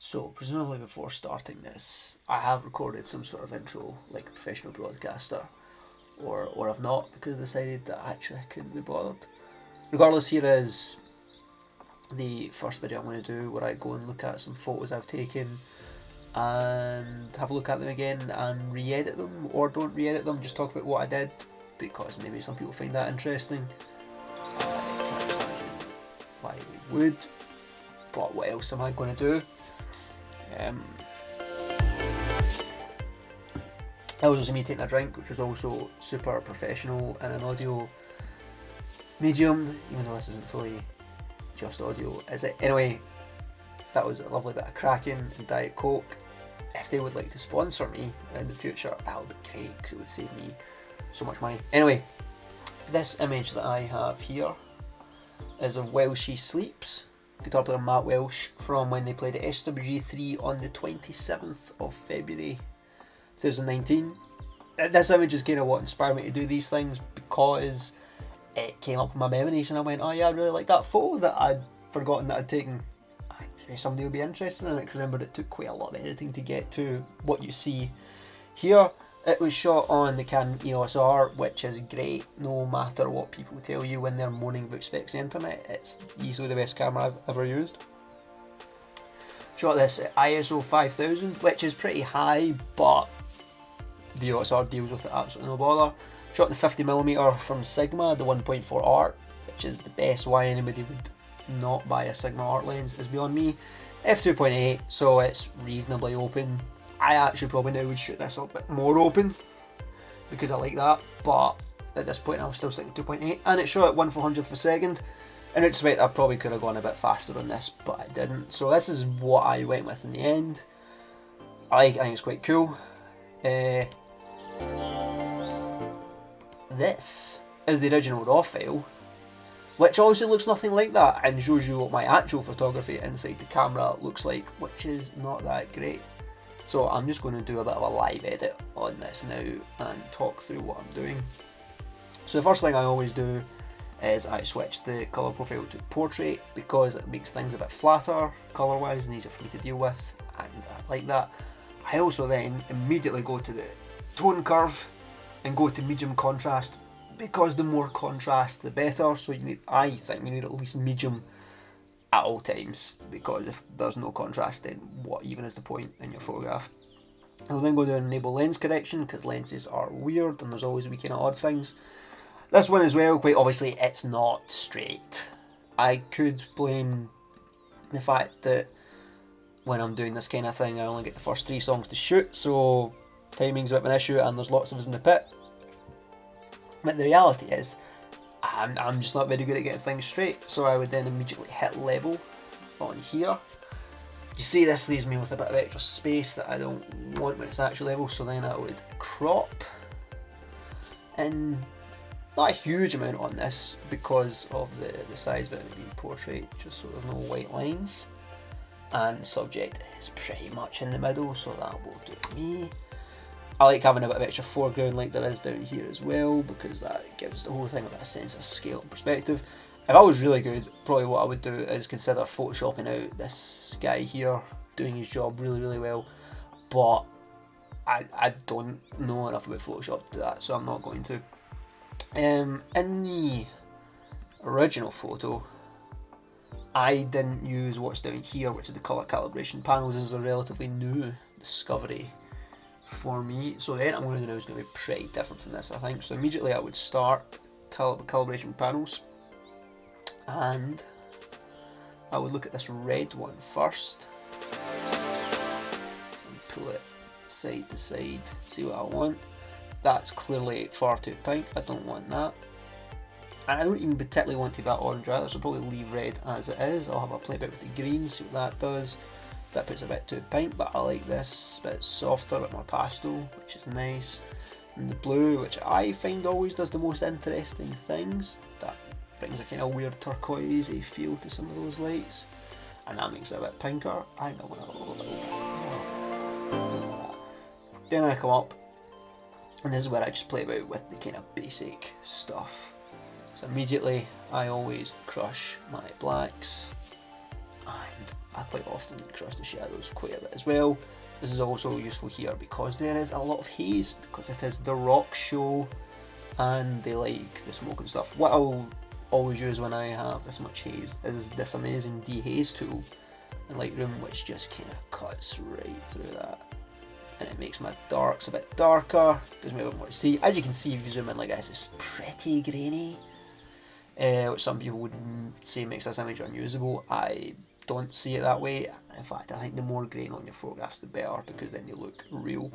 So, presumably before starting this, I have recorded some sort of intro like a professional broadcaster, or I've not because I decided that actually I couldn't be bothered. Regardless, here is the first video I'm going to do where I go and look at some photos I've taken and have a look at them again and re-edit them, or don't re-edit them, just talk about what I did because maybe some people find that interesting. I can't imagine why we would, but what else am I going to do? That was also me taking a drink, which was also super professional in an audio medium, even though this isn't fully just audio, is it? Anyway, that was a lovely bit of Kraken and Diet Coke. If they would like to sponsor me in the future, that would be great because it would save me so much money. Anyway, this image that I have here is of While She Sleeps, guitar player Matt Welsh, from when they played at SWG3 on the 27th of February 2019. This image is kind of what inspired me to do these things because it came up in my memories and I went, oh yeah, I really like that photo that I'd forgotten that I'd taken. Actually, somebody would be interested in it because remember it took quite a lot of editing to get to what you see here. It was shot on the Canon EOS R, which is great no matter what people tell you when they're moaning about specs on the internet. It's easily the best camera I've ever used. Shot this at ISO 5000, which is pretty high, but the EOS R deals with it absolutely no bother. Shot the 50mm from Sigma, the 1.4 art, which is the best. Why anybody would not buy a Sigma art lens is beyond me. f2.8, so it's reasonably open. I actually probably now would shoot this a bit more open because I like that, but at this point I'll still stick to 2.8, and it's shot at 1/400th of a second. In retrospect, I probably could have gone a bit faster on this, but I didn't. So this is what I went with in the end. I think it's quite cool. This is the original RAW file, which also looks nothing like that and shows you what my actual photography inside the camera looks like, which is not that great. So I'm just going to do a bit of a live edit on this now and talk through what I'm doing. So the first thing I always do is I switch the colour profile to portrait because it makes things a bit flatter colour wise and easier for me to deal with, and I like that. I also then immediately go to the tone curve and go to medium contrast because the more contrast the better. So you need, I think you need at least medium at all times, because if there's no contrast then what even is the point in your photograph. I'll then go to enable lens correction because lenses are weird and there's always a wee kind of odd things. This one as well, quite obviously it's not straight. I could blame the fact that when I'm doing this kind of thing I only get the first 3 songs to shoot, so timing's a bit of an issue and there's lots of us in the pit. But the reality is I'm just not very good at getting things straight, so I would then immediately hit level on here. You see, this leaves me with a bit of extra space that I don't want when it's actual level, so then I would crop in not a huge amount on this because of the size of it being portrait, just so there's no white lines, and subject is pretty much in the middle, so that will do me. I like having a bit of extra foreground like there is down here as well because that gives the whole thing a bit of sense of scale and perspective. If I was really good, probably what I would do is consider photoshopping out this guy here doing his job really well, but I don't know enough about Photoshop to do that, so I'm not going to. In the original photo I didn't use what's down here, which is the colour calibration panels. This is a relatively new discovery for me, so the edit I'm going to do now is going to be pretty different from this, I think. So immediately I would start calibration panels and I would look at this red one first and pull it side to side, see what I want. That's clearly far too pink, I don't want that, and I don't even particularly want to be that orange either, so I'll probably leave red as it is. I'll have a play bit with the green, see what that does. That puts a bit too pink, but I like this bit softer, a bit more pastel, which is nice. And the blue, which I find always does the most interesting things, that brings a kind of weird turquoisey feel to some of those lights, and that makes it a bit pinker. I think I want a little bit more. Then I come up, and this is where I just play about with the kind of basic stuff. So immediately I always crush my blacks, and I quite often cross the shadows quite a bit as well. This is also useful here because there is a lot of haze, because it is the rock show and they like the smoke and stuff. What I'll always use when I have this much haze is this amazing dehaze tool in Lightroom, which just kind of cuts right through that. And it makes my darks a bit darker, gives me a bit more to see. As you can see, if you zoom in like this, it's pretty grainy, which some people would say makes this image unusable. I don't see it that way. In fact, I think the more grain on your photographs the better, because then they look real.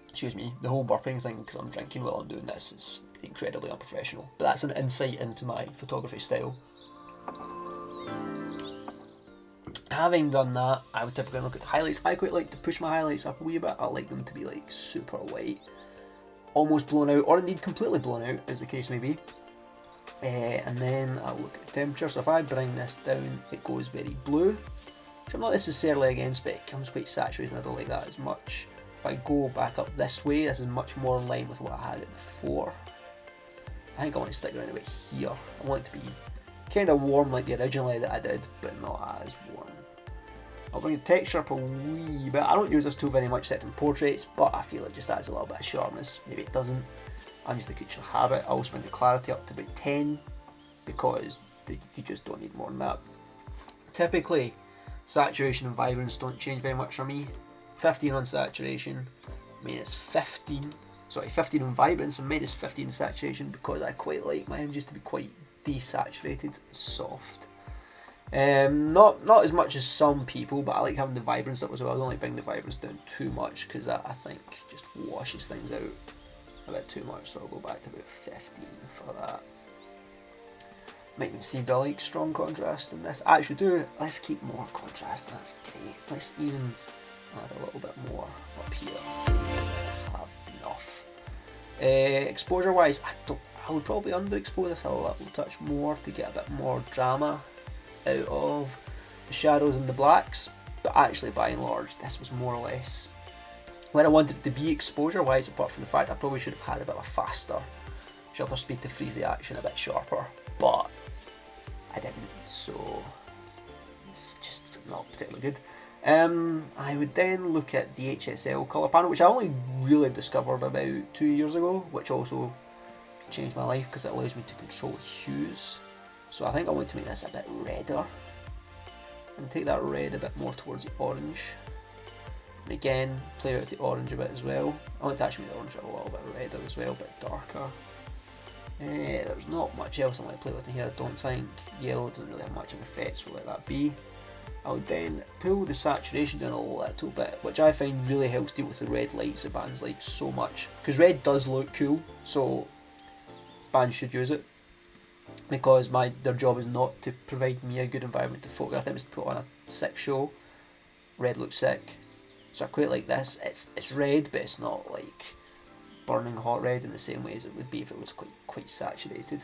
Excuse me, the whole burping thing because I'm drinking while I'm doing this is incredibly unprofessional, but that's an insight into my photography style. Having done that, I would typically look at the highlights. I quite like to push my highlights up a wee bit. I like them to be like super white, almost blown out, or indeed completely blown out, as the case may be. And then I'll look at the temperature. So if I bring this down, it goes very blue, which I'm not necessarily against, but it comes quite saturated and I don't like that as much. If I go back up this way, this is much more in line with what I had it before. I think I want to stick around a bit here. I want it to be kind of warm like the original edit I did, but not as warm. I'll bring the texture up a wee bit. I don't use this tool very much except in portraits, but I feel it just adds a little bit of sharpness. Maybe it doesn't. I'm just a creature of habit. I also bring the clarity up to about 10 because you just don't need more than that. Typically, saturation and vibrance don't change very much for me. 15 on saturation, minus 15 on vibrance, and minus 15 on saturation because I quite like my images to be quite desaturated, soft. Not as much as some people, but I like having the vibrance up as well. I don't like bringing the vibrance down too much because that, I think, just washes things out a bit too much, so I'll go back to about 15 for that. Might be see I like strong contrast in this. I actually do. Let's keep more contrast, that's great. Let's even add a little bit more up here. Have enough. Exposure wise, I would probably underexpose this a little touch more to get a bit more drama out of the shadows and the blacks, but actually by and large this was more or less where I wanted it to be exposure wise, apart from the fact I probably should have had a bit of a faster shutter speed to freeze the action a bit sharper, but I didn't, so it's just not particularly good. I would then look at the HSL colour panel, which I only really discovered about 2 years ago, which also changed my life because it allows me to control hues. So I think I want to make this a bit redder and take that red a bit more towards the orange. And again, play out the orange a bit as well. I want to actually make the orange a little bit redder as well, a bit darker. There's not much else I want to play with in here, I don't think. Yellow doesn't really have much of an effect, so we'll let that be. I would then pull the saturation down a little bit, which I find really helps deal with the red lights that bands like so much. Because red does look cool, so bands should use it. Because their job is not to provide me a good environment to photograph them, it's to put on a sick show. Red looks sick. So I quite like this. It's red, but it's not like burning hot red in the same way as it would be if it was quite saturated.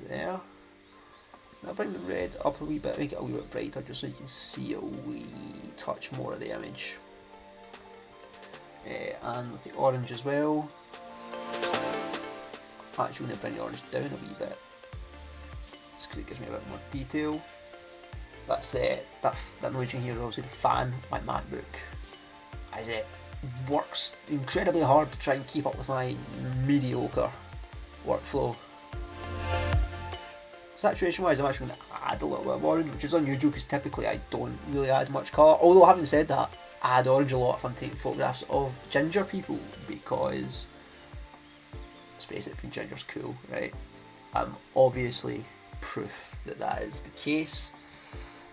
There. Now bring the red up a wee bit, make it a wee bit brighter just so you can see a wee touch more of the image. And with the orange as well. Actually, I'm going to bring the orange down a wee bit just because it gives me a bit more detail. That's that noise in here is obviously the fan, my MacBook, as it works incredibly hard to try and keep up with my mediocre workflow. Saturation wise, I'm actually going to add a little bit of orange, which is unusual because typically I don't really add much colour. Although having said that, I add orange a lot if I'm taking photographs of ginger people because, let's face it, being ginger's cool, right? I'm obviously proof that that is the case.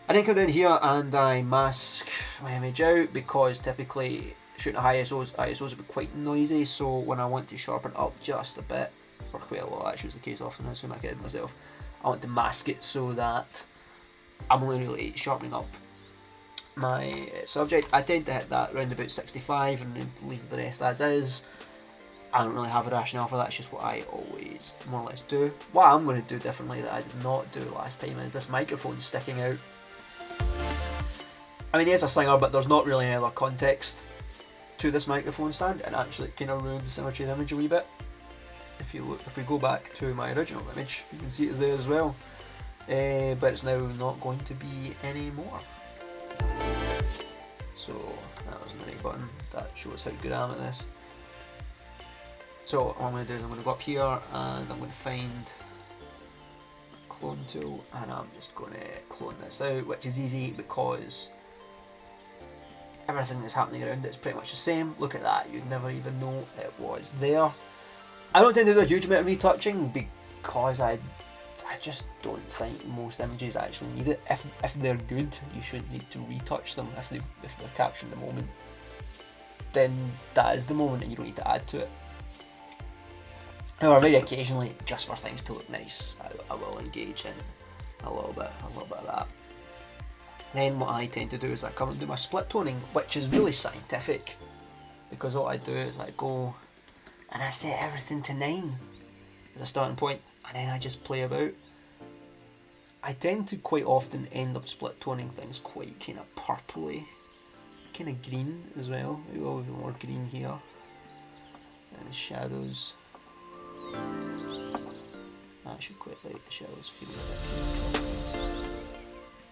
I then come down here and I mask my image out because typically shooting at high ISOs would be quite noisy, so when I want to sharpen up just a bit, or quite a lot actually is the case often, so I'm kidding myself, I want to mask it so that I'm only really sharpening up my subject. I tend to hit that around about 65 and then leave the rest as is. I don't really have a rationale for that, it's just what I always more or less do. What I'm going to do differently that I did not do last time is this microphone sticking out. I mean, he is a singer, but there's not really any other context to this microphone stand, and actually it kind of ruins the symmetry of the image a wee bit. If if we go back to my original image, you can see it's there as well, but it's now not going to be anymore. So that was the right button. That shows how good I am at this. So what I'm going to do is I'm going to go up here and I'm going to find a clone tool, and I'm just going to clone this out, which is easy because everything that's happening around it's pretty much the same. Look at that, you'd never even know it was there. I don't tend to do a huge amount of retouching because I just don't think most images actually need it. If they're good, you shouldn't need to retouch them. If they're capturing the moment, then that is the moment and you don't need to add to it. However, very occasionally, just for things to look nice, I will engage in a little bit of that. Then what I tend to do is I come and do my split toning, which is really scientific, because all I do is I go and I set everything to 9 as a starting point, and then I just play about. I tend to quite often end up split toning things quite kind of purpley, kind of green as well. Maybe a little bit more green here, and the shadows. I should quite like the shadows feel a bit.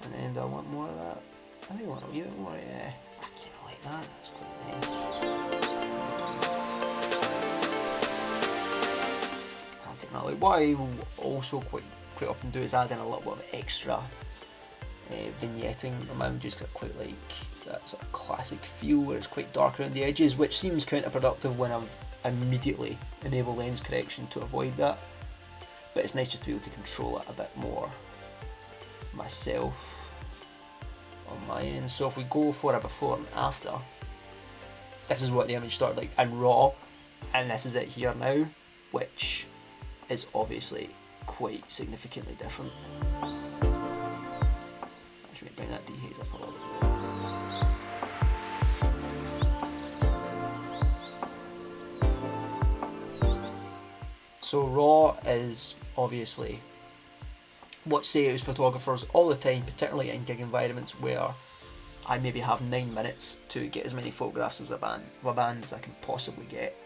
And then do I want more of that? I think I want a wee bit more, yeah. I kind of like that, that's quite nice. I'll take that. Like, what I will also quite often do is add in a little bit of extra vignetting. My images got quite like that sort of classic feel where it's quite dark around the edges, which seems counterproductive when I'm immediately enable lens correction to avoid that. But it's nice just to be able to control it a bit more myself on my end. So if we go for a before and after, this is what the image started like in RAW, and this is it here now, which is obviously quite significantly different. Actually, bring that dehaze up a little bit. So RAW is obviously what saves photographers all the time, particularly in gig environments where I maybe have 9 minutes to get as many photographs as a band as I can possibly get.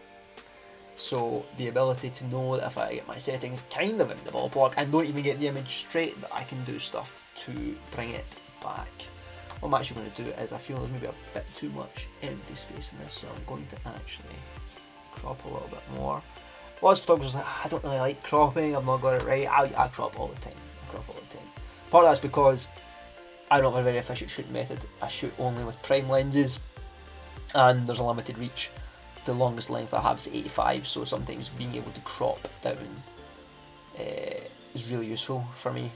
So the ability to know that if I get my settings kind of in the ballpark and don't even get the image straight, that I can do stuff to bring it back. What I'm actually going to do is I feel there's maybe a bit too much empty space in this, so I'm going to actually crop a little bit more. Lots of photographers are like, I don't really like cropping, I've not got it right. I crop all the time. Part of that's because I don't have a very efficient shooting method. I shoot only with prime lenses and there's a limited reach. The longest length I have is 85, so sometimes being able to crop down is really useful for me.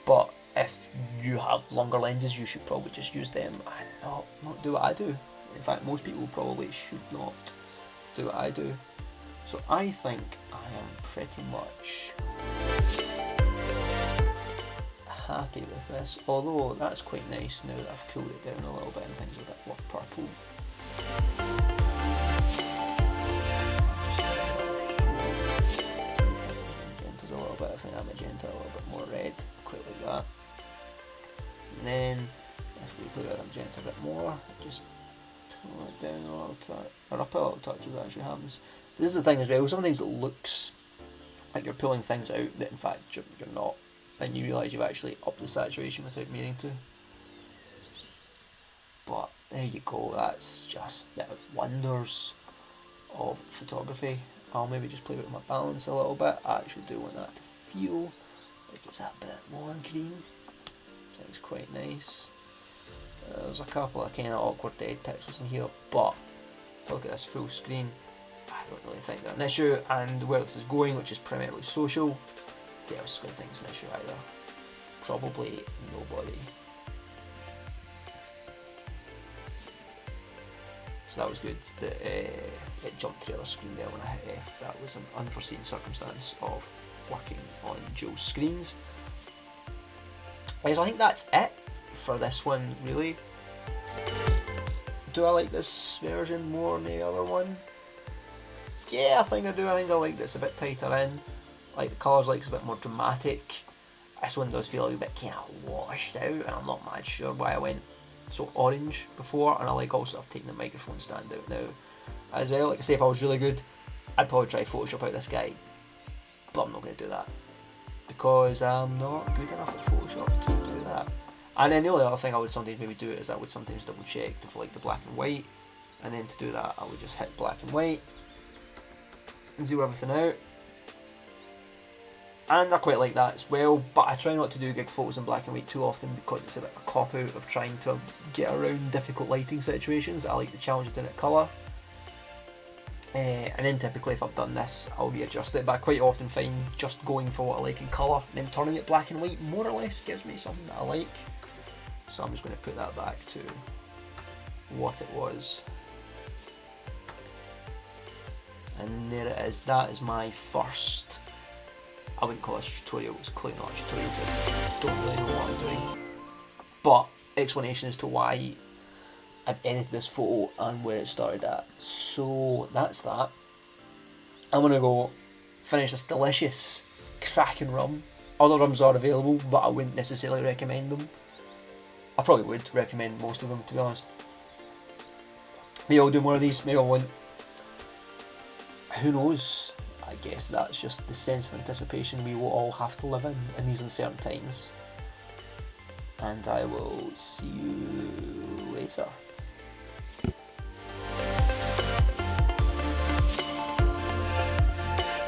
But if you have longer lenses, you should probably just use them and not do what I do. In fact, most people probably should not do what I do. So I think I am pretty much happy with this, although that's quite nice now that I've cooled it down a little bit and things are a bit more purple. Magenta's a little bit, I think that magenta a little bit more red, quite like that. And then if we put that magenta a bit more, just pull it down a little touch, or up a little touch as that actually happens. This is the thing as well, sometimes it looks like you're pulling things out that in fact you're not, and you realise you've actually upped the saturation without meaning to. But there you go, that's just the wonders of photography. I'll maybe just play with my balance a little bit. I actually do want that to feel like it's a bit more green. I think it's quite nice. There's a couple of kind of awkward dead pixels in here, but if I look at this full screen, I don't really think they're an issue, and where this is going, which is primarily social, yeah, I was going to think it's an issue either. Probably nobody. So that was good that it jumped to the other screen there when I hit F. That was an unforeseen circumstance of working on Joe's screens. So I think that's it for this one, really. Do I like this version more than the other one? Yeah, I think I do. I think I like this a bit tighter in. Like the colours, like it's a bit more dramatic. This one does feel like a bit kind of washed out, and I'm not mad sure why I went so orange before. And I like also I've taken the microphone stand out now as well. Like I say, if I was really good, I'd probably try Photoshop out this guy, but I'm not going to do that because I'm not good enough at Photoshop to do that. And then the only other thing I would sometimes maybe do is I would sometimes double check for like the black and white, and then to do that I would just hit black and white and zero everything out. And I quite like that as well, but I try not to do gig photos in black and white too often because it's a bit of a cop out of trying to get around difficult lighting situations. I like the challenge of doing it colour. And then typically if I've done this, I'll readjust it, but I quite often find just going for what I like in colour and then turning it black and white more or less gives me something that I like. So I'm just going to put that back to what it was. And there it is. That is my first, I wouldn't call it a tutorial, it's clearly not a tutorial, I don't really know what I'm doing. But explanation as to why I've edited this photo and where it started at. So that's that. I'm going to go finish this delicious cracking rum. Other rums are available, but I wouldn't necessarily recommend them. I probably would recommend most of them, to be honest. Maybe I'll do more of these, maybe I won't. Who knows? I guess that's just the sense of anticipation we will all have to live in these uncertain times. And I will see you later.